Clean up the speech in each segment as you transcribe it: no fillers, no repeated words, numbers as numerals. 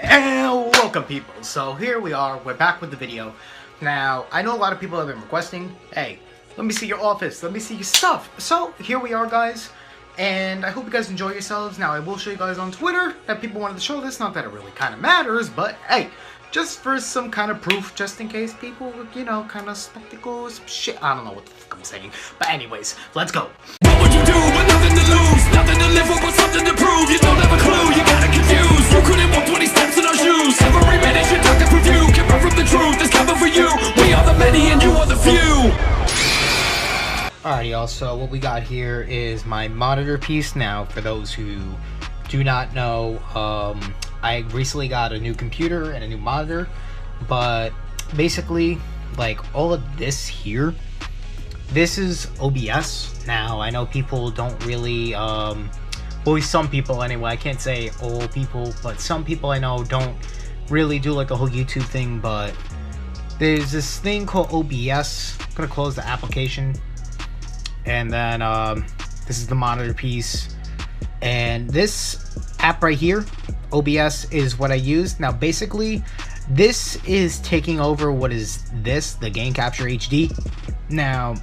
And welcome people, so here we are, we're back with the video. Now, I know a lot of people have been requesting, hey, let me see your office, let me see your stuff. So, here we are guys, and I hope you guys enjoy yourselves. Now, I will show you guys on Twitter that people wanted to show this, not that it really kind of matters, but hey, just for some kind of proof, just in case people, you know, kind of spectacles, shit, I don't know what the fuck I'm saying. But anyways, let's go. What would you do with nothing to lose? Nothing to live for but something to prove. You don't have a clue, you kinda confused. You couldn't walk 20 steps in our shoes. Every minute you talk a review. Can't run from the truth, there's cover for you. We are the many and you are the few. Alright y'all, so what we got here is my monitor piece. Now, for those who do not know, I recently got a new computer and a new monitor, but basically, like, all of this here, this is OBS. Now, I know people don't really, well, some people anyway, I can't say all people, but some people I know don't really do like the whole YouTube thing, but there's this thing called OBS. I'm gonna close the application, and then this is the monitor piece, and this app right here, OBS, is what I use. Now basically this is taking over what is this, the Game Capture HD. Now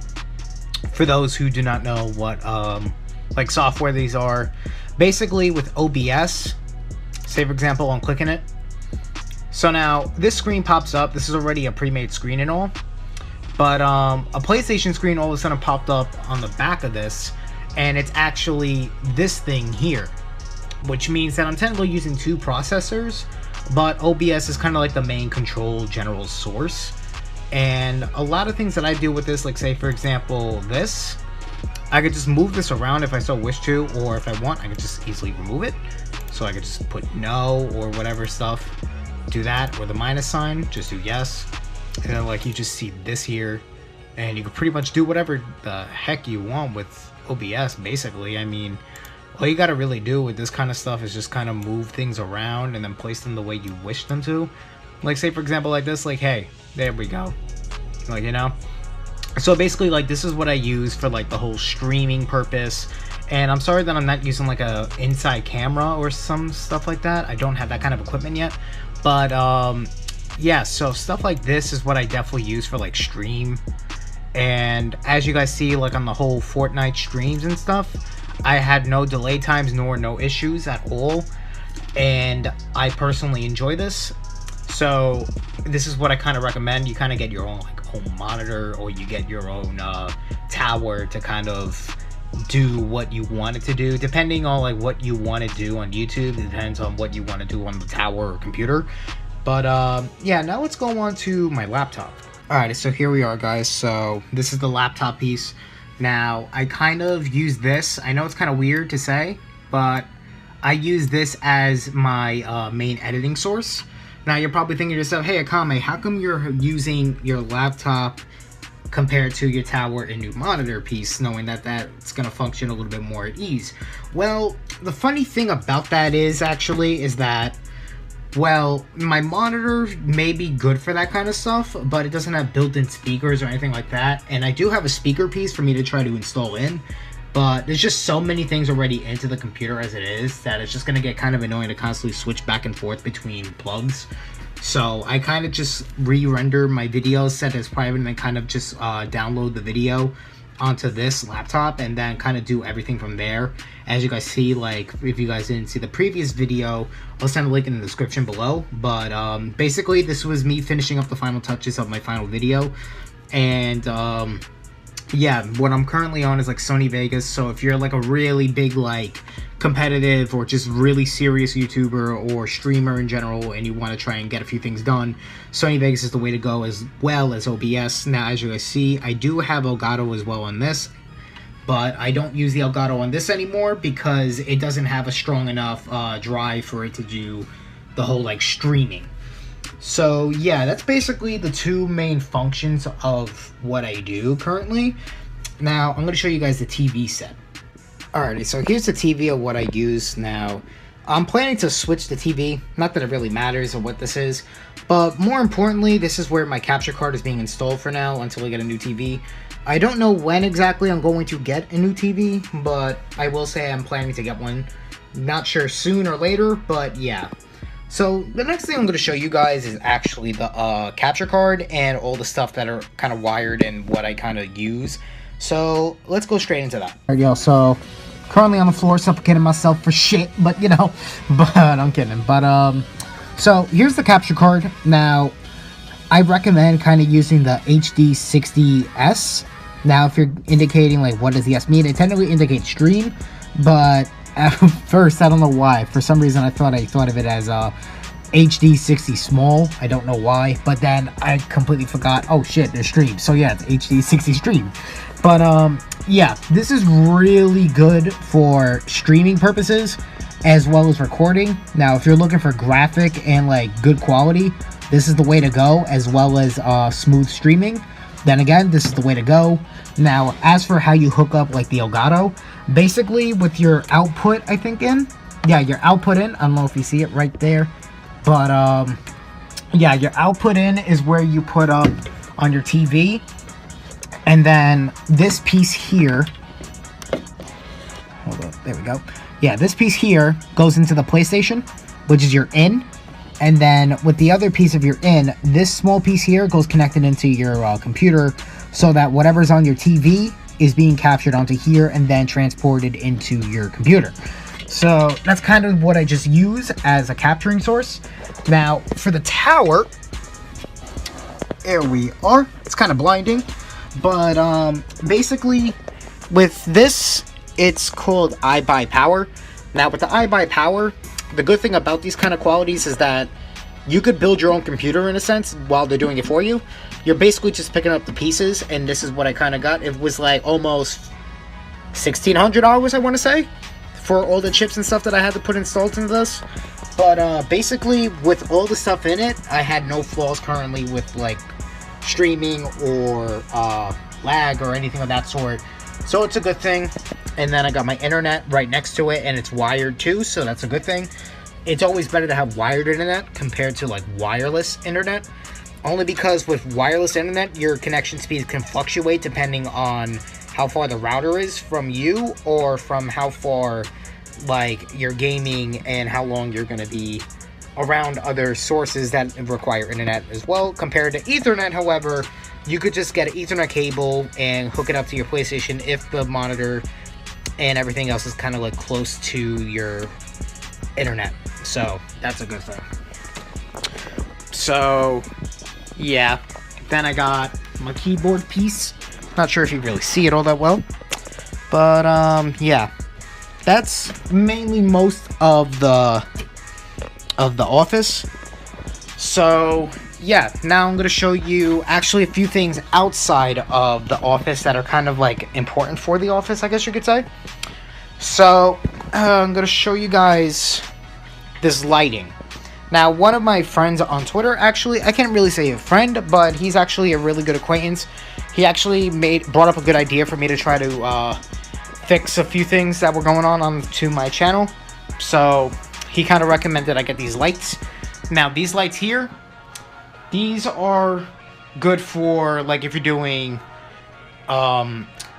for those who do not know what like software these are, basically with OBS, say for example I'm clicking it, so now this screen pops up. This is already a pre-made screen and all, but a PlayStation screen all of a sudden popped up on the back of this, and it's actually this thing here, which means that I'm technically using two processors, but OBS is kind of like the main control general source. And a lot of things that I do with this, like say for example this, I could just move this around if I so wish to, or if I want I could just easily remove it. So I could just put no or whatever stuff, do that, or the minus sign, just do yes. And then like you just see this here, and you can pretty much do whatever the heck you want with OBS basically. I mean, all you gotta really do with this kind of stuff is just kind of move things around and then place them the way you wish them to. Like say for example like this, like hey, there we go, like, you know. So basically like this is what I use for like the whole streaming purpose. And I'm sorry that I'm not using like a inside camera or some stuff like that. I don't have that kind of equipment yet, but yeah, so stuff like this is what I definitely use for like stream. And as you guys see, like on the whole Fortnite streams and stuff, I had no delay times nor no issues at all, and I personally enjoy this. So this is what I kind of recommend. You kind of get your own like home monitor, or you get your own tower to kind of do what you want it to do, depending on like what you want to do on YouTube. It depends on what you want to do on the tower or computer. But yeah, now let's go on to my laptop. Alright, so here we are guys. So this is the laptop piece. Now I kind of use this, I know it's kind of weird to say, but I use this as my main editing source. Now you're probably thinking to yourself, hey Akame, how come you're using your laptop compared to your tower and new monitor piece, knowing that that's going to function a little bit more at ease? Well, the funny thing about that is that, well, my monitor may be good for that kind of stuff, but it doesn't have built-in speakers or anything like that. And I do have a speaker piece for me to try to install in, but there's just so many things already into the computer as it is that it's just going to get kind of annoying to constantly switch back and forth between plugs. So I kind of just re-render my videos, set as private, and then kind of just download the video onto this laptop and then kind of do everything from there. As you guys see, like if you guys didn't see the previous video, I'll send a link in the description below. But basically this was me finishing up the final touches of my final video. And yeah, what I'm currently on is like Sony Vegas. So if you're like a really big like competitive or just really serious YouTuber or streamer in general and you want to try and get a few things done, Sony Vegas is the way to go, as well as OBS. Now as you guys see, I do have Elgato as well on this, but I don't use the Elgato on this anymore because it doesn't have a strong enough drive for it to do the whole like streaming. So yeah, that's basically the two main functions of what I do currently. Now I'm going to show you guys the TV set. Alrighty, so here's the TV of what I use now. I'm planning to switch the TV, not that it really matters or what this is, but more importantly, this is where my capture card is being installed for now until I get a new TV. I don't know when exactly I'm going to get a new TV, but I will say I'm planning to get one. Not sure soon or later, but yeah. So the next thing I'm going to show you guys is actually the capture card and all the stuff that are kind of wired and what I kind of use. So let's go straight into that. There you go. So currently on the floor suffocating myself for shit, but you know, but I'm kidding. But so here's the capture card. Now I recommend kind of using the HD60S. Now if you're indicating like what does the S mean, it technically indicates stream, but at first I don't know why, for some reason I thought of it as HD60 small. I don't know why, but then I completely forgot, oh shit, there's stream. So yeah, it's HD60 stream. But yeah, this is really good for streaming purposes as well as recording. Now if you're looking for graphic and like good quality, this is the way to go, as well as smooth streaming. Then again, this is the way to go. Now as for how you hook up like the Elgato, basically with your output, I think your output in, I don't know if you see it right there, but yeah, your output in is where you put up on your TV. And then this piece here, hold up, there we go. Yeah, this piece here goes into the PlayStation, which is your in. And then with the other piece of your in, this small piece here goes connected into your computer, so that whatever's on your TV is being captured onto here and then transported into your computer. So that's kind of what I just use as a capturing source. Now for the tower, there we are. It's kind of blinding, but basically with this, it's called iBuyPower. Now with the iBuyPower, the good thing about these kind of qualities is that you could build your own computer in a sense while they're doing it for you. You're basically just picking up the pieces, and this is what I kind of got. It was like almost $1,600, I want to say, for all the chips and stuff that I had to put installed into this. But basically, with all the stuff in it, I had no flaws currently with like streaming or lag or anything of that sort. So it's a good thing. And then I got my internet right next to it, and it's wired too, so that's a good thing. It's always better to have wired internet compared to like wireless internet, only because with wireless internet your connection speed can fluctuate depending on how far the router is from you, or from how far like you're gaming and how long you're going to be around other sources that require internet as well. Compared to Ethernet, however, you could just get an Ethernet cable and hook it up to your PlayStation if the monitor and everything else is kind of like close to your internet. So that's a good thing. So yeah, then I got my keyboard piece. Not sure if you really see it all that well, but yeah, that's mainly most of the office. So yeah, now I'm going to show you actually a few things outside of the office that are kind of like important for the office, I guess you could say. So I'm going to show you guys this lighting. Now, one of my friends on Twitter, actually, I can't really say a friend, but he's actually a really good acquaintance. He actually brought up a good idea for me to try to fix a few things that were going on to my channel. So he kind of recommended I get these lights. Now, these lights here, these are good for like if you're doing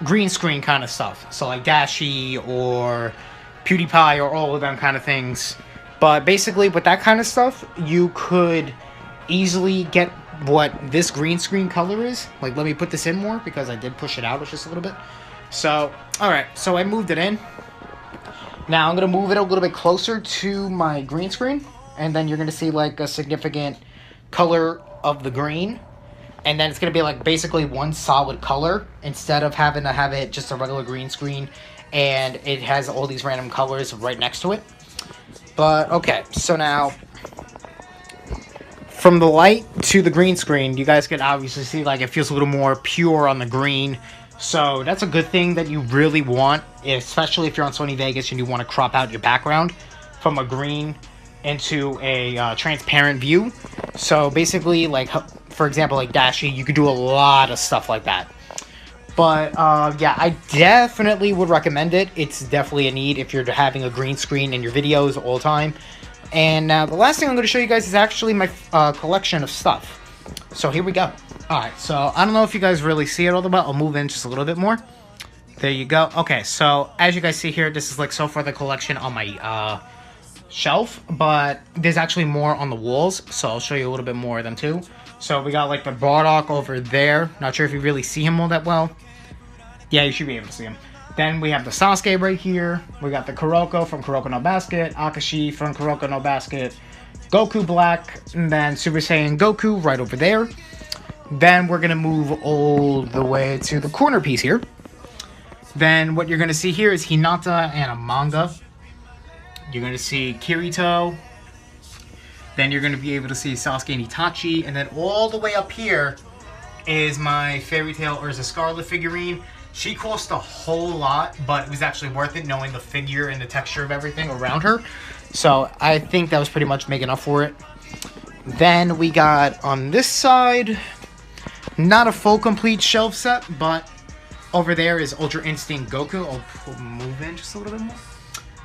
green screen kind of stuff. So like Dashi or PewDiePie or all of them kind of things. But basically with that kind of stuff, you could easily get what this green screen color is. Like, let me put this in more because I did push it out just a little bit. So, alright, so I moved it in. Now I'm going to move it a little bit closer to my green screen. And then you're going to see like a significant color of the green. And then it's going to be like basically one solid color instead of having to have it just a regular green screen. And it has all these random colors right next to it. But, okay, so now, from the light to the green screen, you guys can obviously see, like, it feels a little more pure on the green. So, that's a good thing that you really want, especially if you're on Sony Vegas and you want to crop out your background from a green into a transparent view. So, basically, like, for example, like Dashi, you could do a lot of stuff like that. But, yeah, I definitely would recommend it. It's definitely a need if you're having a green screen in your videos all the time. And now, the last thing I'm going to show you guys is actually my collection of stuff. So, here we go. Alright, so, I don't know if you guys really see it all the way. I'll move in just a little bit more. There you go. Okay, so, as you guys see here, this is, like, so far the collection on my shelf, but there's actually more on the walls, so I'll show you a little bit more of them too. So we got like the Bardock over there. Not sure if you really see him all that well. Yeah, you should be able to see him. Then we have the Sasuke right here. We got the Kuroko from Kuroko no Basket, Akashi from Kuroko no Basket, Goku Black, and then Super Saiyan Goku right over there. Then we're gonna move all the way to the corner piece here. Then what you're gonna see here is Hinata and a manga. You're gonna see Kirito. Then you're gonna be able to see Sasuke and Itachi, and then all the way up here is my Fairy Tail Urza Scarlet figurine. She cost a whole lot, but it was actually worth it knowing the figure and the texture of everything around her. So I think that was pretty much making up for it. Then we got on this side, not a full complete shelf set, but over there is Ultra Instinct Goku. I'll move in just a little bit more.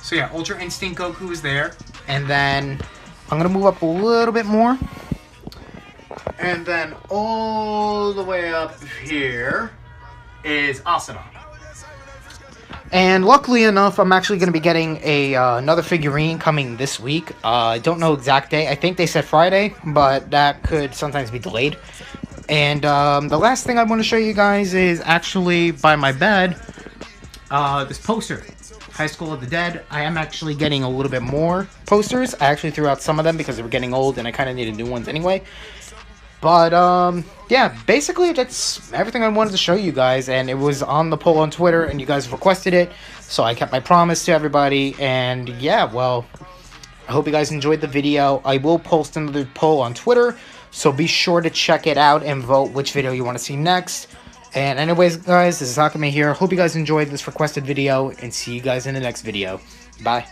So yeah, Ultra Instinct Goku is there. And then I'm going to move up a little bit more. And then all the way up here is Asuna. And luckily enough, I'm actually going to be getting another figurine coming this week. I don't know exact day. I think they said Friday, but that could sometimes be delayed. And the last thing I want to show you guys is actually by my bed, this poster, High School of the Dead. I am actually getting a little bit more posters. I actually threw out some of them because they were getting old and I kind of needed new ones anyway. But, yeah, basically that's everything I wanted to show you guys, and it was on the poll on Twitter, and you guys requested it, so I kept my promise to everybody, and yeah, well, I hope you guys enjoyed the video. I will post another poll on Twitter, so be sure to check it out and vote which video you want to see next. And anyways, guys, this is Akame here. Hope you guys enjoyed this requested video, and see you guys in the next video. Bye.